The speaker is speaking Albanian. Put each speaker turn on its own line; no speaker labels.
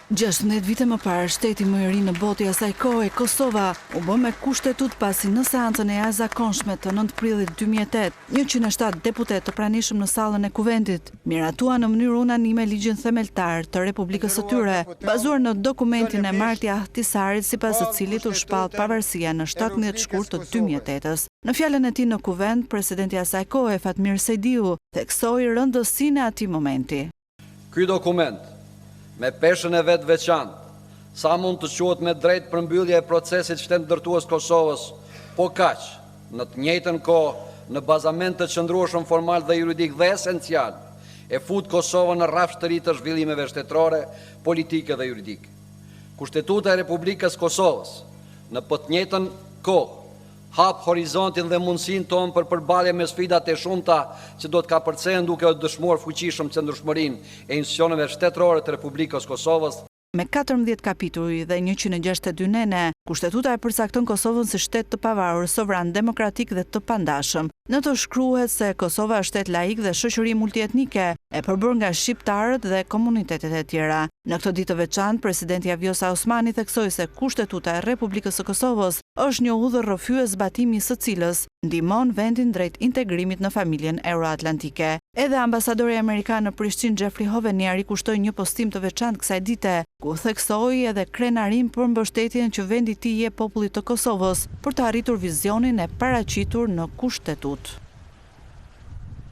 16 vite më parë, shteti më i ri në botë i asaj kohe, Kosova, u bë me kushtetut pasi në seancën e jashtëzakonshme të 9 prillit 2008, 107 deputet të pranishëm në sallën e Kuvendit miratua në mënyrë unanime ligjin themeltar të Republikës së tyre, bazuar në dokumentin e Marti Ahtisarit, sipas të cilit u shpall pavarësia në 17 shkurt të 2008-s. Në fjalën e tij në Kuvend, presidenti i asaj kohe, Fatmir Sejdiu, theksoi rëndësinë e atij momenti.
Ky dokument me peshën e vetë veçantë, sa mund të quhet me drejt përmbyllje e procesit shtendërtues Kosovës, po kaq, në të njëjtën kohë në bazament të qëndrueshëm formal dhe juridik dhe esencial, e fut Kosovën në rrafsh të ri të zhvillimeve shtetërore, politike dhe juridike. Kushtetuta e Republikës Kosovës, në të njëjtën kohë, hap horizontin dhe mundësinë tonë për përballje me sfidat e shumta që do të kapërcehen duke u dëshmuar fuqishëm qëndrueshmërinë e institucioneve shtetërore të Republikës Kosovës.
Me 14 kapituj dhe 162 nene, kushtetuta e përcakton Kosovën si shtet të pavarur, sovran, demokratik dhe të pandashëm. Në të shkruhet se Kosova është shtet laik dhe shoqëri multietnike, e përbërë nga shqiptarët dhe komunitetet e tjera. Në këtë ditë të veçantë, presidenti Vjosa Osmani theksoi se kushtetuta e Republikës së Kosovës është një udhër rrëfyes zbatimi së cilës ndihmon vendin drejt integrimit në familjen euroatlantike. Edhe ambasadori amerikan në Prishtinë, Jeffrey Hoveniar, i kushtoi një postim të veçantë kësaj dite, ku theksoi edhe krenarim për mbështetjen që vendi i tij jep popullit të Kosovës për të arritur vizionin e paraqitur në kushtetut.